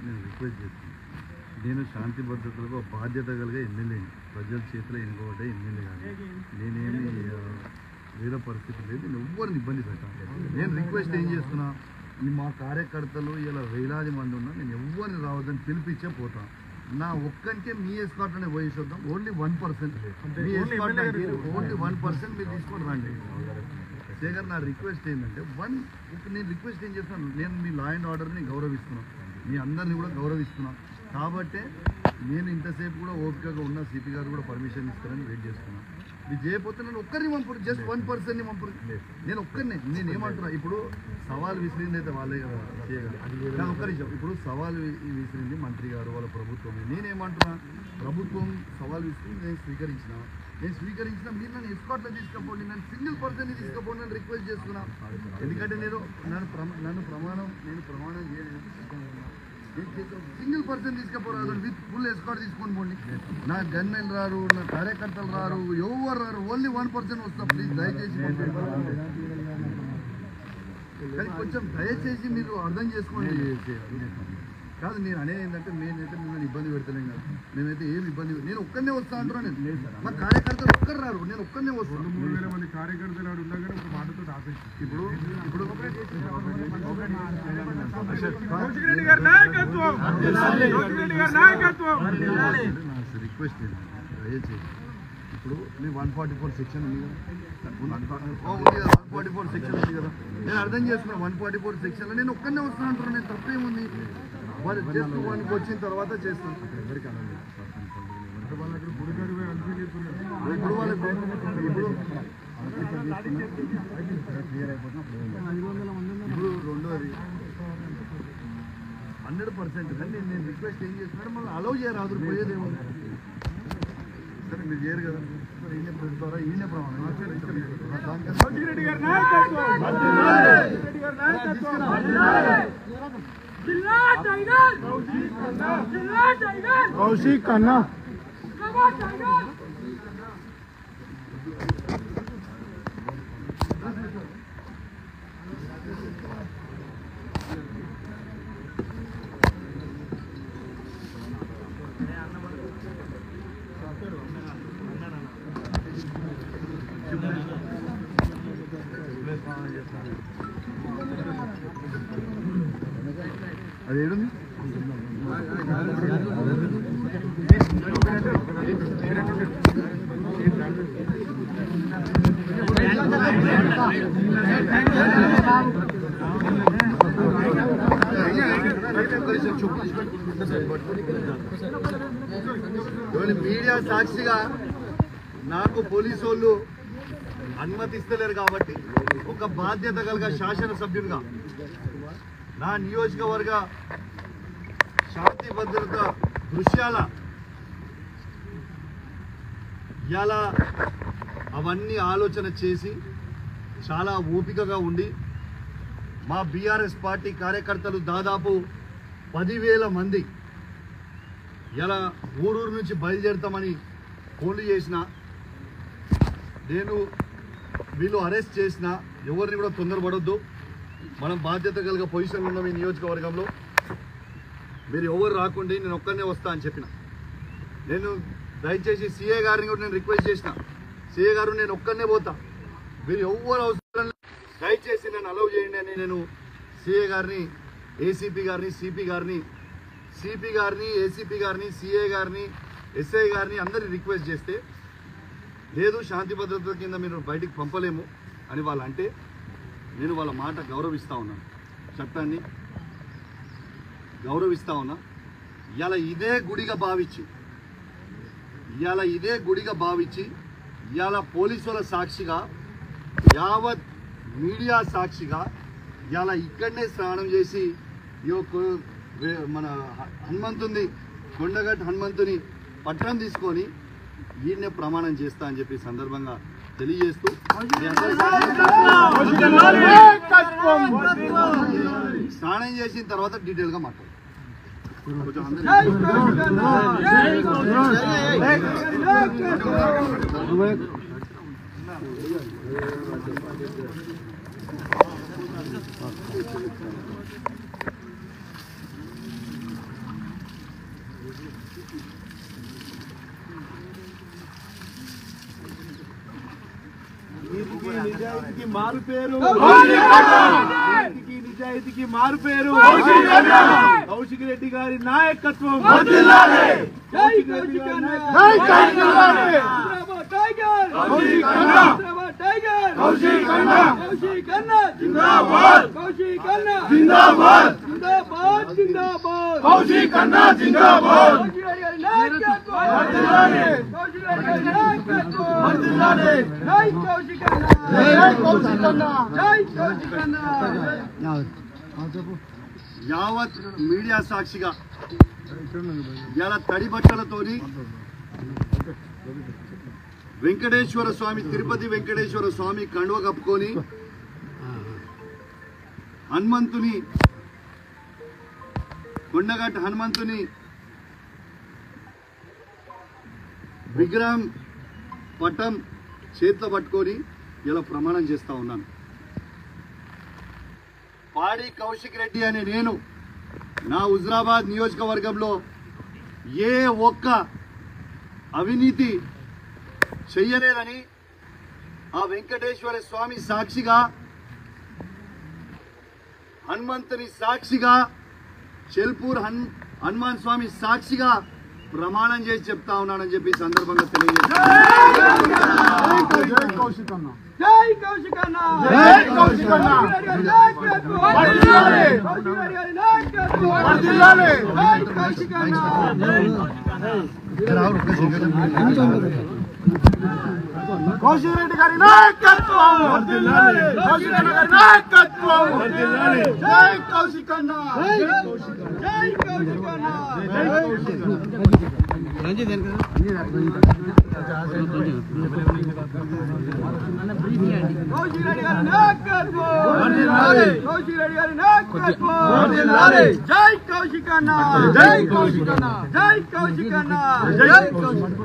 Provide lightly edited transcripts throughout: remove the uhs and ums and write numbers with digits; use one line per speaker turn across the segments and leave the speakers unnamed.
నేను రిక్వెస్ట్ చేస్తున్నాను, నేను శాంతి భద్రతలకు బాధ్యత కలిగే ఎమ్మెల్యేని, ప్రజల చేతిలో ఎన్నుకోబడ్డే ఎమ్మెల్యే కాదు. నేనేమి వేరే పరిస్థితి లేదు, నేను ఎవ్వరిని ఇబ్బంది పెట్టాను. నేను రిక్వెస్ట్ ఏం చేస్తున్నా, ఈ మా కార్యకర్తలు ఇలా వేలాది మంది ఉన్నా నేను ఎవ్వరిని రావద్దని పిలిపించే పోతాను. నా ఒక్కరికే మీ ఎస్కాట్లోనే పోయేసొద్దాం. ఓన్లీ 1% మీ ఎస్కాట్ ఓన్లీ 1% మీరు తీసుకొని రండి. శేఖర్, నా రిక్వెస్ట్ ఏంటంటే నేను రిక్వెస్ట్ ఏం చేస్తున్నాను, నేను మీ లా అండ్ ఆర్డర్ని గౌరవిస్తున్నాను, మీ అందరినీ కూడా గౌరవిస్తున్నాను. కాబట్టి నేను ఇంతసేపు కూడా ఓపికగా ఉన్న సిపి గారు కూడా పర్మిషన్ ఇస్తారని వెయిట్ చేస్తున్నాను. ఇది చేయకపోతే నేను ఒక్కరిని పంపురు, జస్ట్ 1%ని పంపురు. నేను ఒక్కరిని, నేను ఏమంటున్నా, ఇప్పుడు సవాల్ విసిరింది అయితే వాళ్ళే కదా చేయగలరు. నాకు ఒక్క నిమిషం, ఇప్పుడు సవాల్ విసిరింది మంత్రి గారు వాళ్ళ ప్రభుత్వమే. నేనేమంటున్నా, ప్రభుత్వం సవాల్ విసిరింది, నేను స్వీకరించిన మీరు నన్ను ఎస్కాట్లో తీసుకపోండి, నన్ను సింగిల్ పర్సన్ని తీసుకపోండి అని రిక్వెస్ట్ చేస్తున్నా. ఎందుకంటే నన్ను ప్రమాణం చేయలేదు, సింగిల్ పర్సన్ తీసుకుపోరాదు, విత్ ఫుల్ ఎస్కాట్ తీసుకొని పోండి. నా గన్మెన్ రారు, నా కార్యకర్తలు రారు, ఎవరు రారు, ఓన్లీ 1% వస్తాం. ప్లీజ్ దయచేసి కానీ కొంచెం దయచేసి మీరు అర్థం చేసుకోండి. కాదు, నేను అనేది ఏంటంటే నేనైతే మిమ్మల్ని ఇబ్బంది పెడతలేను కదా, మేమైతే ఏమి ఇబ్బంది, నేను ఒక్కనే వస్తా అంటున్నా. నేను మా కార్యకర్తలు ఒక్కరు రారు, నేను ఒక్కనే వస్తాను. 3,000 మంది కార్యకర్తలు ఉండగానే ఒక మాటతో ఇప్పుడు రిక్వెస్ట్ దయచేసి, ఇప్పుడు మీ 144 సెక్షన్ ఉంది కదా, 144 సెక్షన్ ఉంది కదా, నేను అర్థం చేసుకున్నా. 144 సెక్షన్లో నేను ఒక్కనే వస్తాను అంటున్నాను, నేను తప్పేముంది. వాళ్ళు జస్ట్ వానికి వచ్చిన తర్వాత చేస్తాను. ఇప్పుడు రెండోది 100% కానీ నేను రిక్వెస్ట్ ఏం చేస్తున్నాడు, మళ్ళీ అలౌ చేయరాదు, పోయేదేమో. సరే మీరు చేయరు కదా, ఈయన పెడతారా, ఈయన ప్రమాణం
కౌశిక్ కన్నా
అది ఏడుంది. మీడియా సాక్షిగా నాకు పోలీసు వాళ్ళు అనుమతిస్తలేరు కాబట్టి ఒక బాధ్యత కలిగిన శాసనసభ్యునిగా నా నియోజకవర్గ శాంతి భద్రత దృశ్యాల ఇలా అవన్నీ ఆలోచన చేసి చాలా ఓపికగా ఉండి మా బీఆర్ఎస్ పార్టీ కార్యకర్తలు దాదాపు 10,000 మంది ఇలా ఊరూరు నుంచి బయలుదేరుతామని ఫోన్లు చేసిన, నేను వీళ్ళు అరెస్ట్ చేసిన ఎవరిని కూడా తొందరపడొద్దు, మనం బాధ్యత కలిగిన పొజిషన్లో ఉన్నాం ఈ నియోజకవర్గంలో, మీరు ఎవరు రాకుండా నేను ఒక్కనే వస్తా అని చెప్పిన. నేను దయచేసి సీఏ గారిని కూడా నేను రిక్వెస్ట్ చేసిన, సీఏ గారు నేను ఒక్కనే పోతా, మీరు ఎవరు అవసరం దయచేసి నన్ను అలౌ చేయండి అని నేను సీఏ గారిని, ఏసీపీ గారిని, సిపి గారిని, ఏసీపీ గారిని, సీఏ గారిని, ఎస్ఐ గారిని అందరినీ రిక్వెస్ట్ చేస్తే, లేదు శాంతి భద్రతల కింద మీరు బయటికి పంపలేము అని వాళ్ళు అంటే, నేను వాళ్ళ మాట గౌరవిస్తూ ఉన్నాను, చట్టాన్ని గౌరవిస్తూ ఉన్నా. ఇలా ఇదే గుడిగా భావించి ఇవాళ పోలీసుల సాక్షిగా, యావత్ మీడియా సాక్షిగా ఇవాళ ఇక్కడనే స్నానం చేసి మన హనుమంతుని, కొండగట్టు హనుమంతుని పట్టణం తీసుకొని ఈయన్నే ప్రమాణం చేస్తా అని చెప్పి సందర్భంగా తెలియజేస్తూ స్నానం చేసిన తర్వాత డీటెయిల్గా మాట్లాడు.
నిజాయితీకి మారు పేరు నిజాయితీకి మారు పేరు కౌశిక్ రెడ్డి గారి నాయకత్వం యావత్ మీడియా సాక్షిగా ఇలా తడి బట్టలతోని వెంకటేశ్వర స్వామి తిరుపతి వెంకటేశ్వర స్వామి కండువ కప్పుకొని హనుమంతుని కొండగట్టు హనుమంతుని విగ్రహం పట్టం చేతిలో పట్టుకొని ఇలా ప్రమాణం చేస్తా ఉన్నాను. పాడి కౌశిక్ రెడ్డి అనే నేను నా హుజరాబాద్ నియోజకవర్గంలో ఏ ఒక్క అవినీతి చెయ్యలేదని ఆ వెంకటేశ్వర స్వామి సాక్షిగా హనుమంతుని సాక్షిగా చెల్పూర్ హనుమాన్ స్వామి సాక్షిగా ప్రమాణం చేసి చెప్తా ఉన్నానని చెప్పి సందర్భంగా కౌశిక్ రెడ్డి గారి నాయకత్వం కౌశిక్ రెడ్డి గారి నాయకత్వం జై కౌశిక్ అన్న జై కౌశిక్ అన్న రంజిత్ కౌశిక్ రెడ్డి గారి నాయకత్వం కౌశిక్ రెడ్డి గారి నాయకత్వం జై కౌశిక్ అన్న జై కౌశిక్ అన్న జై కౌశిక్ అన్న జై Kaushik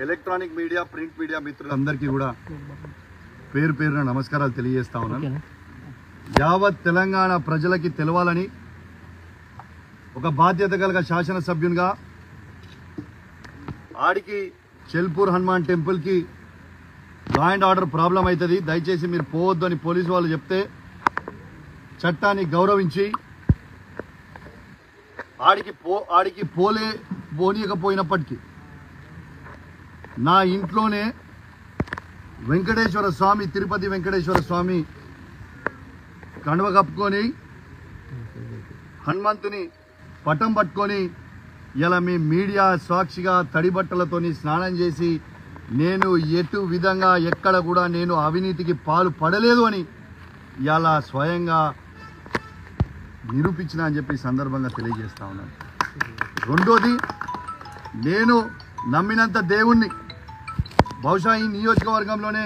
electronic media print media మిత్రులందరికీ కూడా పేరు పేరున నమస్కారాలు తెలియజేస్తా ఉన్నాను. యావత్ తెలంగాణ ప్రజలకి తెలవాలని ఒక బాధ్యత కలిగిన శాసనసభ్యునిగా ఆడికి చెల్పూర్ హనుమాన్ టెంపుల్కి లా అండ్ ఆర్డర్ ప్రాబ్లం అవుతుంది, దయచేసి మీరు పోవద్దు అని పోలీసు వాళ్ళు చెప్తే చట్టాన్ని గౌరవించి ఆడికి పోనీయకపోయినప్పటికీ నా ఇంట్లోనే వెంకటేశ్వర స్వామి తిరుపతి వెంకటేశ్వర స్వామి కండువ కప్పుకొని హనుమంతుని పటం పట్టుకొని ఇలా మీ మీడియా సాక్షిగా తడి బట్టలతోని స్నానం చేసి నేను ఎటు విధంగా ఎక్కడ కూడా నేను అవినీతికి పాలు పడలేదు అని ఇలా స్వయంగా నిరూపించిన అని చెప్పి సందర్భంగా తెలియజేస్తా ఉన్నాను. రెండోది, నేను నమ్మినంత దేవుణ్ణి బహుశా ఈ నియోజకవర్గంలోనే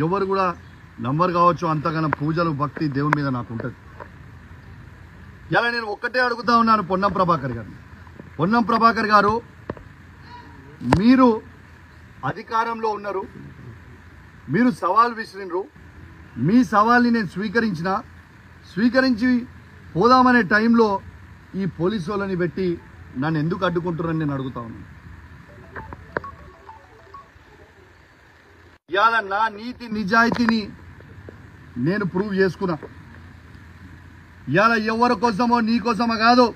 ఎవరు కూడా నంబర్ కావచ్చు, అంతగానో పూజలు భక్తి దేవుని మీద నాకు ఉంటుంది. ఇలా నేను ఒక్కటే అడుగుతా ఉన్నాను పొన్నం ప్రభాకర్ గారిని. పొన్నం ప్రభాకర్ గారు, మీరు అధికారంలో ఉన్నారు, మీరు సవాల్ విసిరినరు, మీ సవాల్ని నేను స్వీకరించి పోదామనే టైంలో ఈ పోలీసు వాళ్ళని పెట్టి నన్ను ఎందుకు అడ్డుకుంటున్నారని నేను అడుగుతా ఉన్నాను. ఇవాళ నా నీతి నిజాయితీని నేను ప్రూవ్ చేసుకున్నా. ఇవాళ ఎవరి కోసమో నీ కోసమో కాదు,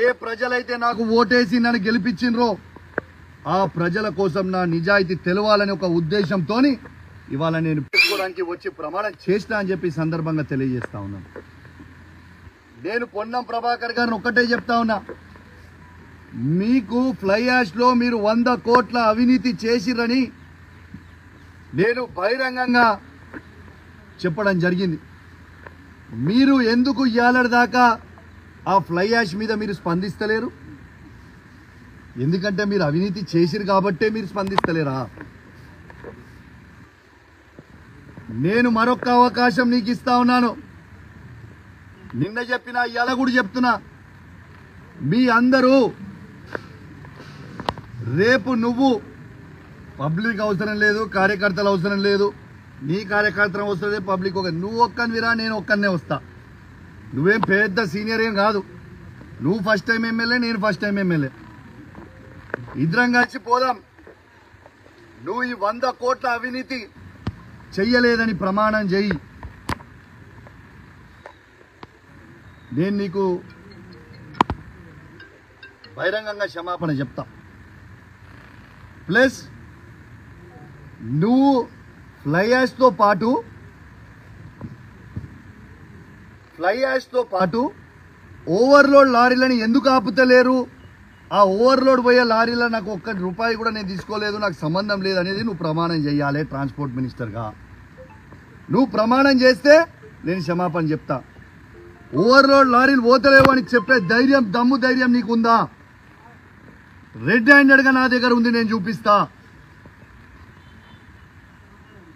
ఏ ప్రజలైతే నాకు ఓటేసి నన్ను గెలిపించినరో ఆ ప్రజల కోసం నా నిజాయితీ తెలవాలని ఒక ఉద్దేశంతో ఇవాళ నేను పెట్టుకోవడానికి వచ్చి ప్రమాణం చేసినా అని చెప్పి సందర్భంగా తెలియజేస్తా ఉన్నాను. నేను పొన్నం ప్రభాకర్ గారిని ఒక్కటే చెప్తా ఉన్నా, మీకు ఫ్లై యాష్లో మీరు 100 కోట్ల అవినీతి చేసిరని నేను బహిరంగంగా చెప్పడం జరిగింది. మీరు ఎందుకు ఇయాలటి దాకా ఆ ఫ్లై యాష్ మీద మీరు స్పందిస్తలేరు? ఎందుకంటే మీరు అవినీతి చేసిరు కాబట్టే మీరు స్పందిస్తలేరా? నేను మరొక అవకాశం నీకు ఇస్తా ఉన్నాను. నిన్న చెప్పినా ఇవాళ కూడా చెప్తున్నా, మీ అందరూ రేపు నువ్వు పబ్లిక్ అవసరం లేదు, కార్యకర్తలు అవసరం లేదు, నీ కార్యకర్తలు అవసరం లేదు, పబ్లిక్ నువ్వు ఒక్కనివిరా, నేను ఒక్కనే వస్తా. నువ్వేం పెద్ద సీనియర్ ఏం కాదు. నువ్వు ఫస్ట్ టైం ఎమ్మెల్యే, నేను ఫస్ట్ టైం ఎమ్మెల్యే. ఇద్దరం కలిసి పోదాం. నువ్వు ఈ 100 కోట్ల అవినీతి చెయ్యలేదని ప్రమాణం చెయ్యి. నేను నీకు బహిరంగంగా క్షమాపణ చెప్తా. ప్లస్ నువ్వు ఫ్లై యాష్తో పాటు ఓవర్లోడ్ లారీలను ఎందుకు ఆపుతలేరు, ఆ ఓవర్లోడ్ పోయే లారీలో నాకు ఒక్క రూపాయి కూడా నేను తీసుకోలేదు, నాకు సంబంధం లేదు అనేది నువ్వు ప్రమాణం చేయాలి. ట్రాన్స్పోర్ట్ మినిస్టర్గా నువ్వు ప్రమాణం చేస్తే నేను క్షమాపణ చెప్తా. ఓవర్లోడ్ లారీలు పోతలేవు అని చెప్పే ధైర్యం, దమ్ము ధైర్యం నీకుందా? రెడ్ హ్యాండెడ్గా నా దగ్గర ఉంది, నేను చూపిస్తా.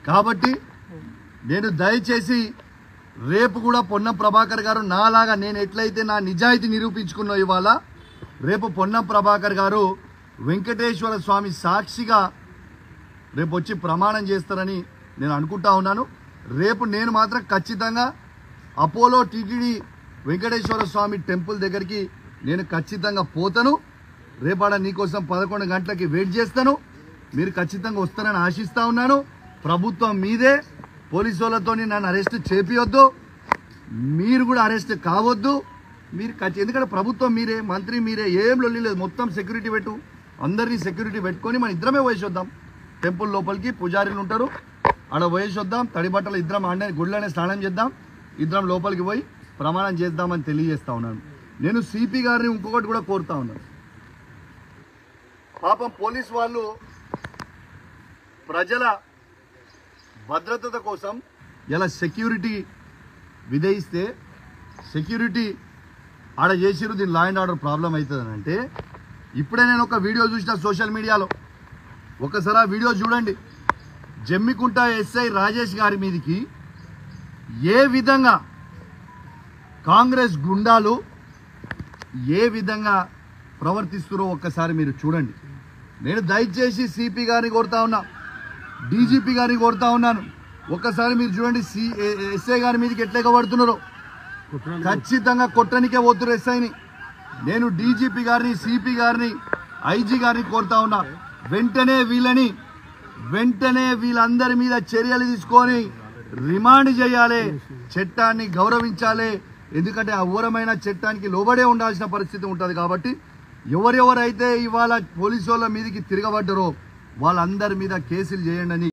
కాబట్టి నేను దయచేసి రేపు కూడా పొన్నం ప్రభాకర్ గారు నాలాగా నేను ఎట్లయితే నా నిజాయితీ నిరూపించుకున్నా ఇవాళ, రేపు పొన్నం ప్రభాకర్ గారు వెంకటేశ్వర స్వామి సాక్షిగా రేపు వచ్చి ప్రమాణం చేస్తారని నేను అనుకుంటా ఉన్నాను. రేపు నేను మాత్రం ఖచ్చితంగా అపోలో టీటీడీ వెంకటేశ్వర స్వామి టెంపుల్ దగ్గరికి నేను ఖచ్చితంగా పోతాను. రేపాడ నీకోసం 11 గంటలకి వెయిట్ చేస్తాను. మీరు ఖచ్చితంగా వస్తారని ఆశిస్తా ఉన్నాను. ప్రభుత్వం మీదే, పోలీసు వాళ్ళతో నన్ను అరెస్ట్ చేపియొద్దు, మీరు కూడా అరెస్ట్ కావద్దు. మీరు ఎందుకంటే ప్రభుత్వం మీరే, మంత్రి మీరే, ఏం లొల్లి లేదు. మొత్తం సెక్యూరిటీ పెట్టు, అందరినీ సెక్యూరిటీ పెట్టుకొని మన ఇద్దరమే పోయేసొద్దాం. టెంపుల్ లోపలికి పూజారీలు ఉంటారు, ఆడ పోయేసొద్దాం. తడి బట్టలు ఇద్దరం ఆడనే గుడిలోనే స్నానం చేద్దాం, ఇద్దరం లోపలికి పోయి ప్రమాణం చేద్దామని తెలియజేస్తా ఉన్నాను. నేను సిపి గారిని ఇంకొకటి కూడా కోరుతా ఉన్నాను. పాపం పోలీస్ వాళ్ళు ప్రజల భద్రత కోసం ఇలా సెక్యూరిటీ విధిస్తే సెక్యూరిటీ ఆడ చేసిరు. దీని లా అండ్ ఆర్డర్ ప్రాబ్లం అవుతుందని అంటే, ఇప్పుడే నేను ఒక వీడియో చూసిన సోషల్ మీడియాలో, ఒకసారి ఆ వీడియో చూడండి. జమ్మికుంట ఎస్ఐ రాజేష్ గారి మీదకి ఏ విధంగా కాంగ్రెస్ గుండాలు ఏ విధంగా ప్రవర్తిస్తున్నారో ఒక్కసారి మీరు చూడండి. నేను దయచేసి సిపి గారిని కోరుతా ఉన్నా, డీజీపీ గారిని కోరుతా ఉన్నాను, ఒక్కసారి మీరు చూడండి ఎస్ఐ గారి మీదకి ఎట్లా పడుతున్నారో. ఖచ్చితంగా కొట్టనికే పోతున్నారు ఎస్ఐని. నేను డీజీపీ గారిని, సిపి గారిని, ఐజీ గారిని కోరుతా ఉన్నా, వెంటనే వీళ్ళందరి మీద చర్యలు తీసుకొని రిమాండ్ చేయాలి, చట్టాన్ని గౌరవించాలి. ఎందుకంటే ఆ ఘోరమైన చట్టానికి లోబడే ఉండాల్సిన పరిస్థితి ఉంటుంది. కాబట్టి ఎవరెవరైతే ఇవాళ పోలీసు వాళ్ళ మీదకి తిరగబడ్డారో వాళ్ళందరి మీద కేసులు చేయండి అని